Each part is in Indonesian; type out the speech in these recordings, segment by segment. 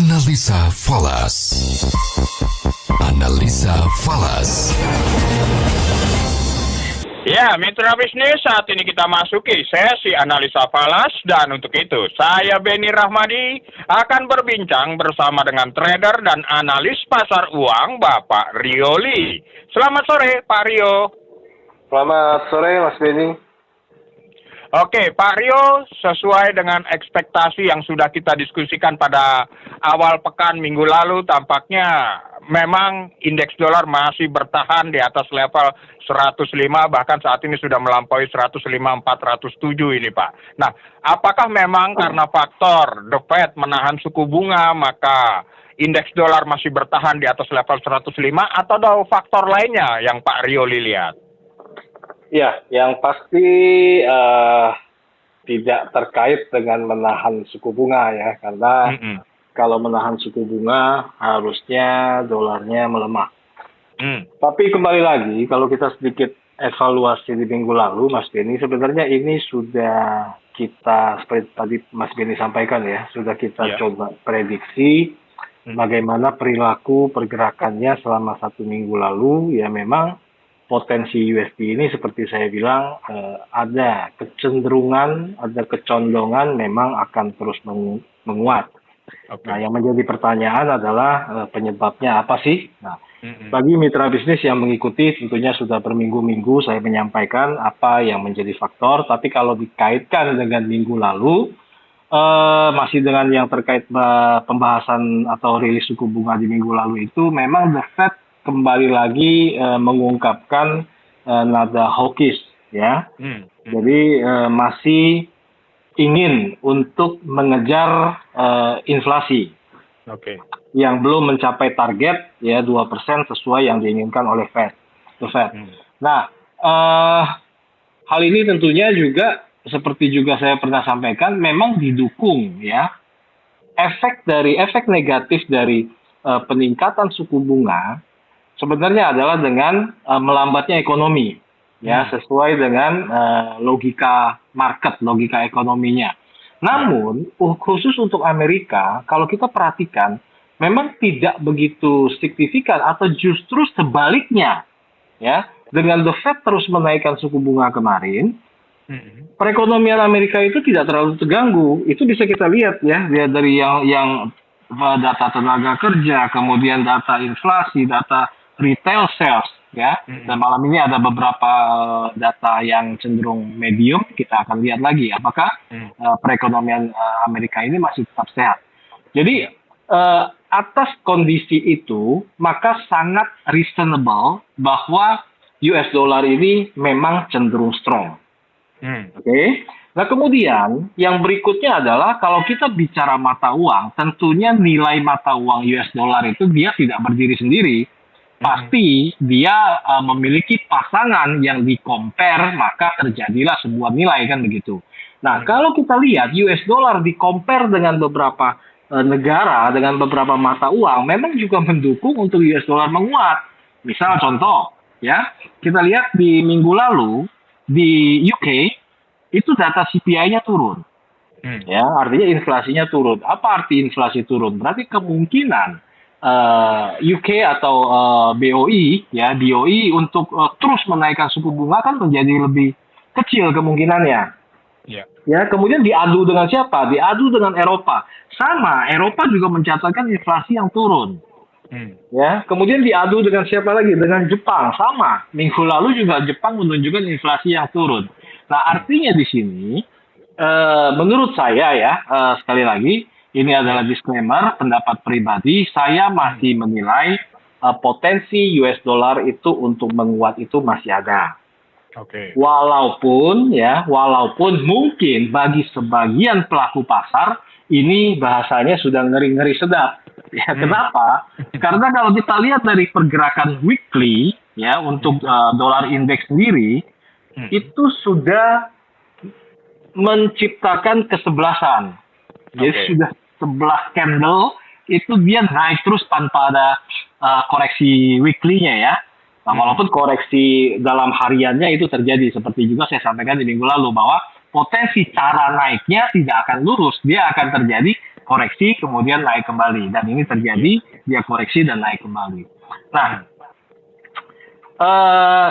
Analisa Falas. Analisa Falas. Ya, mitra bisnis, saat ini kita masuki sesi analisa falas dan untuk itu saya Beni Rahmadi akan berbincang bersama dengan trader dan analis pasar uang Bapak Rio Lee. Selamat sore Pak Rio. Selamat sore Mas Beni. Oke Pak Rio, sesuai dengan ekspektasi yang sudah kita diskusikan pada awal pekan minggu lalu, tampaknya memang indeks dolar masih bertahan di atas level 105, bahkan saat ini sudah melampaui 105.407 ini Pak. Nah, apakah memang karena faktor The Fed menahan suku bunga maka indeks dolar masih bertahan di atas level 105 atau ada faktor lainnya yang Pak Rio lihat? Ya, yang pasti tidak terkait dengan menahan suku bunga ya, karena kalau menahan suku bunga harusnya dolarnya melemah. Tapi kembali lagi, kalau kita sedikit evaluasi di minggu lalu, Mas Beni, sebenarnya ini sudah kita, seperti tadi Mas Beni sampaikan ya, sudah kita coba prediksi bagaimana perilaku pergerakannya selama 1 minggu lalu. Ya memang potensi USD ini seperti saya bilang ada kecenderungan, ada kecondongan memang akan terus menguat. Nah, yang menjadi pertanyaan adalah penyebabnya apa sih? Nah, bagi mitra bisnis yang mengikuti tentunya sudah berminggu-minggu saya menyampaikan apa yang menjadi faktor, tapi kalau dikaitkan dengan minggu lalu, masih dengan yang terkait pembahasan atau rilis suku bunga di minggu lalu itu, memang The Fed kembali lagi mengungkapkan nada hawkish ya. Jadi masih ingin untuk mengejar inflasi yang belum mencapai target ya 2% sesuai yang diinginkan oleh The Fed. Nah, hal ini tentunya juga seperti juga saya pernah sampaikan memang didukung ya efek negatif dari peningkatan suku bunga sebenarnya adalah dengan melambatnya ekonomi, ya sesuai dengan logika market, logika ekonominya. Namun khusus untuk Amerika, kalau kita perhatikan, memang tidak begitu signifikan atau justru sebaliknya, ya dengan The Fed terus menaikkan suku bunga kemarin, perekonomian Amerika itu tidak terlalu terganggu. Itu bisa kita lihat ya, dari yang data tenaga kerja, kemudian data inflasi, data retail sales ya. Dan malam ini ada beberapa data yang cenderung medium, kita akan lihat lagi apakah perekonomian Amerika ini masih tetap sehat. Jadi atas kondisi itu maka sangat reasonable bahwa US dollar ini memang cenderung strong. Nah kemudian yang berikutnya adalah kalau kita bicara mata uang, tentunya nilai mata uang US dollar itu dia tidak berdiri sendiri. Pasti dia memiliki pasangan yang di-compare, maka terjadilah sebuah nilai kan begitu. Nah, kalau kita lihat US dollar di-compare dengan beberapa negara, dengan beberapa mata uang, memang juga mendukung untuk US dollar menguat. Misal contoh, ya, kita lihat di minggu lalu di UK itu data CPI-nya turun. Ya, artinya inflasinya turun. Apa arti inflasi turun? Berarti kemungkinan UK atau BOE ya DOE untuk terus menaikkan suku bunga kan menjadi lebih kecil kemungkinannya. Ya, kemudian diadu dengan siapa? Diadu dengan Eropa. Sama, Eropa juga mencatatkan inflasi yang turun. Ya, kemudian diadu dengan siapa lagi? Dengan Jepang. Sama. Minggu lalu juga Jepang menunjukkan inflasi yang turun. Nah, artinya di sini menurut saya ya sekali lagi ini adalah disclaimer, pendapat pribadi, saya masih menilai potensi US dollar itu untuk menguat itu masih ada. Walaupun mungkin bagi sebagian pelaku pasar, ini bahasanya sudah ngeri-ngeri sedap. Ya, kenapa? Karena kalau kita lihat dari pergerakan weekly, ya untuk dolar indeks sendiri, itu sudah menciptakan kesebelasan. Jadi sudah 11 candle itu dia naik terus tanpa ada koreksi weekly-nya ya. Nah, walaupun koreksi dalam hariannya itu terjadi seperti juga saya sampaikan di minggu lalu bahwa potensi cara naiknya tidak akan lurus, dia akan terjadi koreksi kemudian naik kembali, dan ini terjadi dia koreksi dan naik kembali. Nah,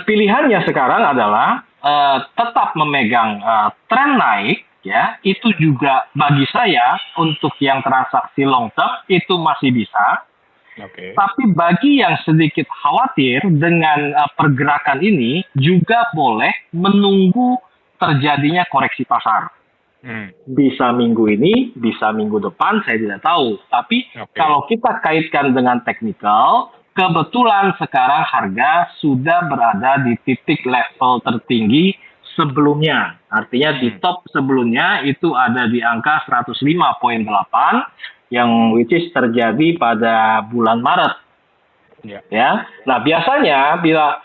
pilihannya sekarang adalah tetap memegang tren naik, ya. Itu juga bagi saya untuk yang transaksi long term itu masih bisa. Tapi bagi yang sedikit khawatir dengan pergerakan ini juga boleh menunggu terjadinya koreksi pasar. Bisa minggu ini, bisa minggu depan, saya tidak tahu. Tapi kalau kita kaitkan dengan teknikal, kebetulan sekarang harga sudah berada di titik level tertinggi sebelumnya. Artinya di top sebelumnya itu ada di angka 105,8 yang which is terjadi pada bulan Maret. Ya. Nah, biasanya bila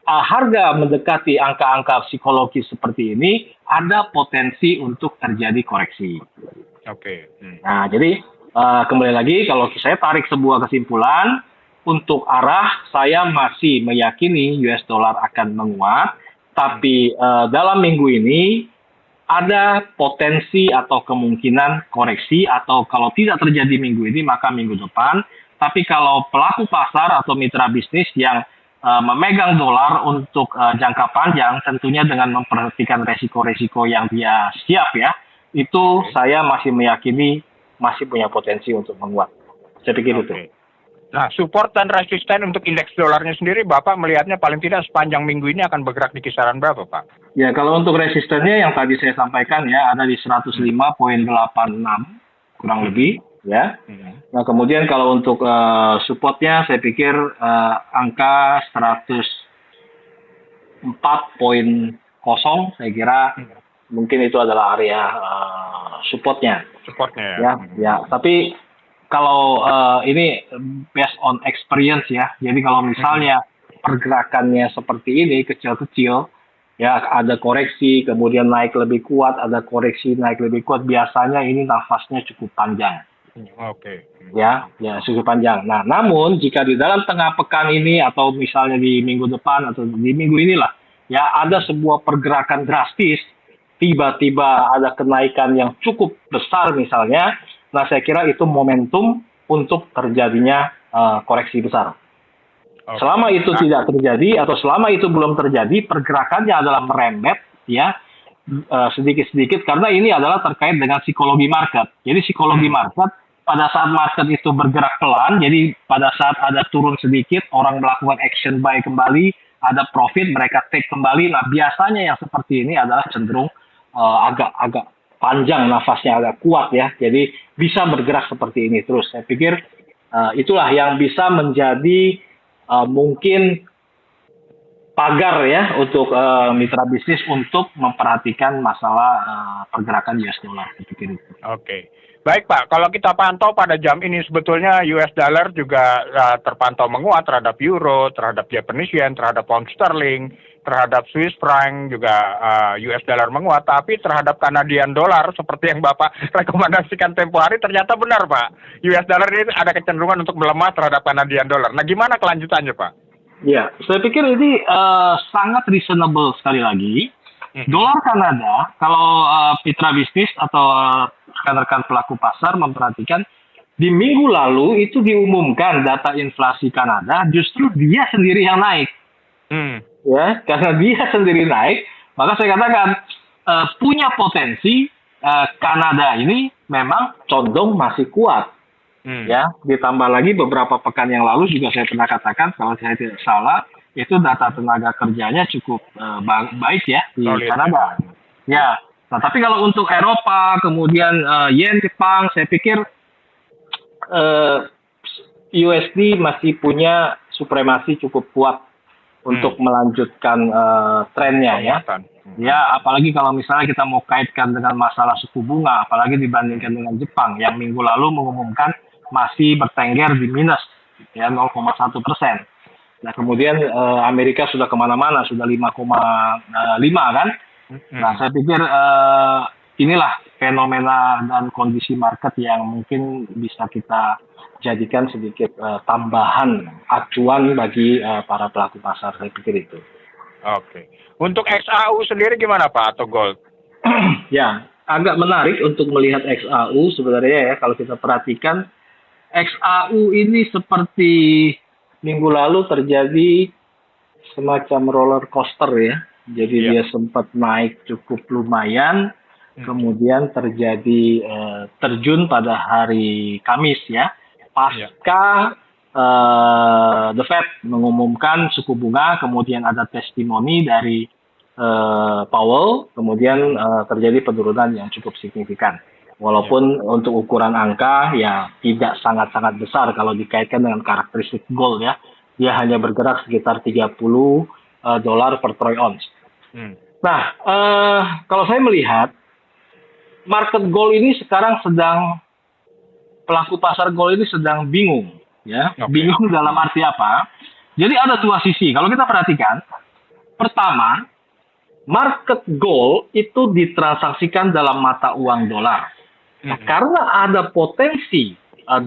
harga mendekati angka-angka psikologis seperti ini, ada potensi untuk terjadi koreksi. Nah, jadi kembali lagi, kalau saya tarik sebuah kesimpulan, untuk arah saya masih meyakini US dollar akan menguat, tapi dalam minggu ini ada potensi atau kemungkinan koreksi, atau kalau tidak terjadi minggu ini maka minggu depan. Tapi kalau pelaku pasar atau mitra bisnis yang memegang dolar untuk jangka panjang, tentunya dengan memperhatikan resiko-resiko yang dia siap, ya, itu saya masih meyakini masih punya potensi untuk menguat. Saya pikir itu. Nah, support dan resisten untuk indeks dolarnya sendiri, Bapak melihatnya paling tidak sepanjang minggu ini akan bergerak di kisaran berapa, Pak? Ya, kalau untuk resistennya yang tadi saya sampaikan, ya, ada di 105,86 kurang lebih, ya. Nah, kemudian kalau untuk supportnya, saya pikir angka 104,0 saya kira mungkin itu adalah area supportnya. Ya. Tapi kalau ini based on experience, ya. Jadi kalau misalnya pergerakannya seperti ini kecil-kecil, ya, ada koreksi kemudian naik lebih kuat, ada koreksi naik lebih kuat, biasanya ini nafasnya cukup panjang. Ya, cukup panjang. Nah, namun jika di dalam tengah pekan ini atau misalnya di minggu depan atau di minggu inilah, ya, ada sebuah pergerakan drastis, tiba-tiba ada kenaikan yang cukup besar misalnya, nah saya kira itu momentum untuk terjadinya koreksi besar. Selama itu tidak terjadi atau selama itu belum terjadi, pergerakannya adalah merembet, ya, sedikit-sedikit, karena ini adalah terkait dengan psikologi market. Jadi psikologi market, pada saat market itu bergerak pelan, jadi pada saat ada turun sedikit, orang melakukan action buy kembali, ada profit, mereka take kembali. Nah, biasanya yang seperti ini adalah cenderung agak panjang nafasnya, agak kuat, ya. Jadi bisa bergerak seperti ini terus. Saya pikir itulah yang bisa menjadi mungkin pagar, ya, untuk mitra bisnis untuk memperhatikan masalah pergerakan US dollar. Saya pikir itu. Baik, Pak. Kalau kita pantau pada jam ini sebetulnya US dollar juga terpantau menguat terhadap euro, terhadap Japanese yen, terhadap pound sterling, terhadap Swiss franc juga US dollar menguat, tapi terhadap Canadian dollar seperti yang Bapak rekomendasikan tempo hari ternyata benar, Pak. US dollar ini ada kecenderungan untuk melemah terhadap Canadian dollar. Nah, gimana kelanjutannya, Pak? Ya, saya pikir ini sangat reasonable sekali lagi. Dolar Kanada, kalau mitra bisnis atau rekan-rekan pelaku pasar memperhatikan, di minggu lalu itu diumumkan data inflasi Kanada, justru dia sendiri yang naik. Ya, karena dia sendiri naik, maka saya katakan punya potensi Kanada ini memang condong masih kuat. Ya, ditambah lagi beberapa pekan yang lalu juga saya pernah katakan, kalau saya tidak salah, itu data tenaga kerjanya cukup baik, ya, di Kanada. Ya, nah, tapi kalau untuk Eropa, kemudian yen, Jepang, saya pikir USD masih punya supremasi cukup kuat untuk melanjutkan trennya, ya. Ya, apalagi kalau misalnya kita mau kaitkan dengan masalah suku bunga, apalagi dibandingkan dengan Jepang yang minggu lalu mengumumkan masih bertengger di minus, ya, 0,1%. Nah, kemudian Amerika sudah kemana-mana, sudah 5,5 kan. Nah, saya pikir inilah fenomena dan kondisi market yang mungkin bisa kita jadikan sedikit tambahan acuan bagi para pelaku pasar. Saya pikir itu. Untuk XAU sendiri gimana, Pak, atau gold? Ya, agak menarik untuk melihat XAU sebenarnya ya. Kalau kita perhatikan, XAU ini seperti minggu lalu terjadi semacam roller coaster ya. Jadi dia sempat naik cukup lumayan, kemudian terjadi terjun pada hari Kamis ya. Pasca The Fed mengumumkan suku bunga, kemudian ada testimoni dari Powell, kemudian terjadi penurunan yang cukup signifikan. Walaupun untuk ukuran angka ya tidak sangat-sangat besar kalau dikaitkan dengan karakteristik gold ya. Dia hanya bergerak sekitar $30 per troy ounce. Nah, kalau saya melihat market gold ini sekarang pelaku pasar gold ini sedang bingung ya. Bingung dalam arti apa? Jadi ada dua sisi. Kalau kita perhatikan, pertama, market gold itu ditransaksikan dalam mata uang dolar. Nah, karena ada potensi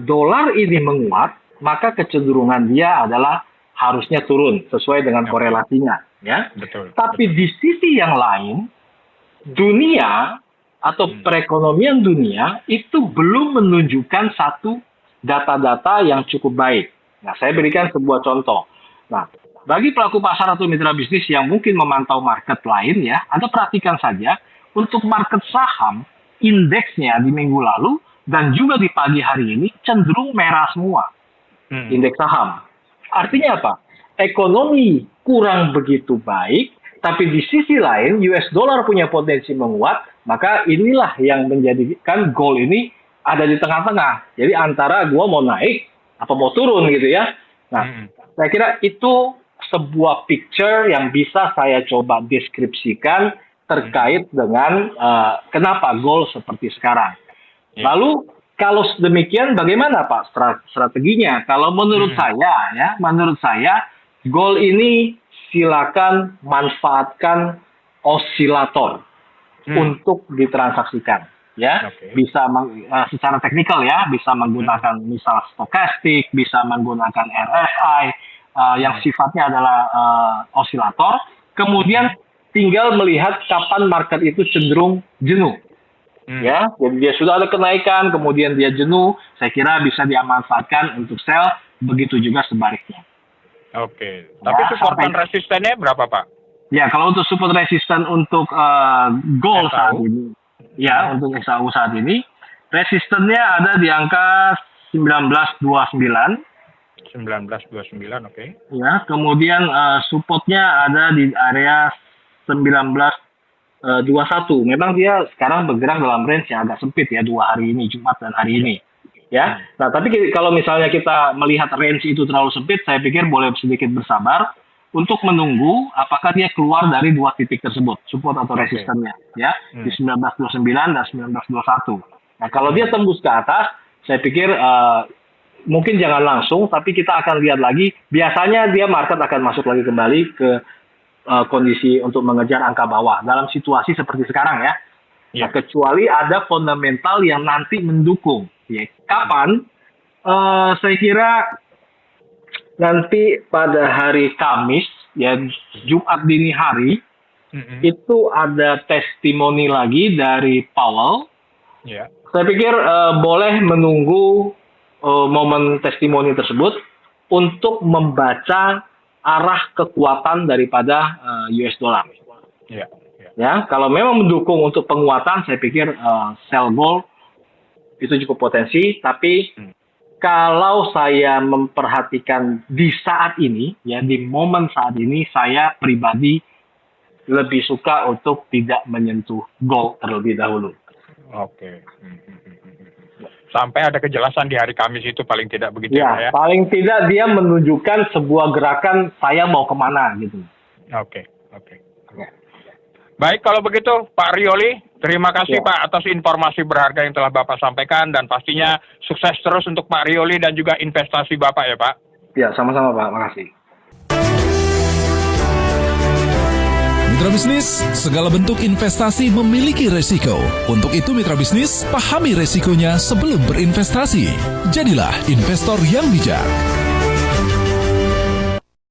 dolar ini menguat, maka kecenderungan dia adalah harusnya turun sesuai dengan korelasinya, ya. Betul. Tapi di sisi yang lain, dunia atau perekonomian dunia itu belum menunjukkan satu data-data yang cukup baik. Nah, saya berikan sebuah contoh. Nah, bagi pelaku pasar atau mitra bisnis yang mungkin memantau market lain ya, Anda perhatikan saja untuk market saham, indeksnya di minggu lalu dan juga di pagi hari ini cenderung merah semua. Indeks saham. Artinya apa? Ekonomi kurang begitu baik, tapi di sisi lain US dollar punya potensi menguat, maka inilah yang menjadikan gold ini ada di tengah-tengah. Jadi antara gua mau naik apa mau turun gitu ya. Nah, saya kira itu sebuah picture yang bisa saya coba deskripsikan terkait dengan kenapa gold seperti sekarang. Lalu kalau demikian bagaimana Pak strateginya? Kalau menurut saya gold ini silakan manfaatkan osilator untuk ditransaksikan. Ya, bisa secara teknikal ya, bisa menggunakan misal stokastik, bisa menggunakan RSI yang sifatnya adalah osilator. Kemudian tinggal melihat kapan market itu cenderung jenuh. Ya, jadi dia sudah ada kenaikan, kemudian dia jenuh, saya kira bisa dimanfaatkan untuk sell, begitu juga sebaliknya. Oke, tapi support dan resistennya berapa Pak? Ya, kalau untuk support resisten untuk gold saat ini, ya untuk XAU saat ini, resistennya ada di angka 1929. 1929, oke. Ya, kemudian supportnya ada di area 1921. Memang dia sekarang bergerak dalam range yang agak sempit ya, 2 hari ini, Jumat dan hari ini. Ya, nah tapi kalau misalnya kita melihat range itu terlalu sempit, saya pikir boleh sedikit bersabar untuk menunggu apakah dia keluar dari 2 titik tersebut, support atau resistennya, ya, di 1929 dan 1921. Nah, kalau dia tembus ke atas, saya pikir mungkin jangan langsung, tapi kita akan lihat lagi. Biasanya dia market akan masuk lagi kembali ke kondisi untuk mengejar angka bawah dalam situasi seperti sekarang ya. Nah, kecuali ada fundamental yang nanti mendukung. Ya. Kapan? Saya kira nanti pada hari Kamis, ya Jumat dini hari, itu ada testimoni lagi dari Powell. Saya pikir boleh menunggu momen testimoni tersebut untuk membaca arah kekuatan daripada US dollar. Ya, kalau memang mendukung untuk penguatan, saya pikir sell gold itu cukup potensi, tapi kalau saya memperhatikan di saat ini, ya di momen saat ini, saya pribadi lebih suka untuk tidak menyentuh gold terlebih dahulu. Oke. Sampai ada kejelasan di hari Kamis itu paling tidak begitu ya? Paling tidak dia menunjukkan sebuah gerakan saya mau kemana gitu. Oke. Baik, kalau begitu Pak Rioli, terima kasih Pak atas informasi berharga yang telah Bapak sampaikan dan pastinya sukses terus untuk Pak Rioli dan juga investasi Bapak ya Pak. Ya, sama-sama Pak, makasih. Mitra bisnis, segala bentuk investasi memiliki resiko. Untuk itu mitra bisnis, pahami resikonya sebelum berinvestasi. Jadilah investor yang bijak.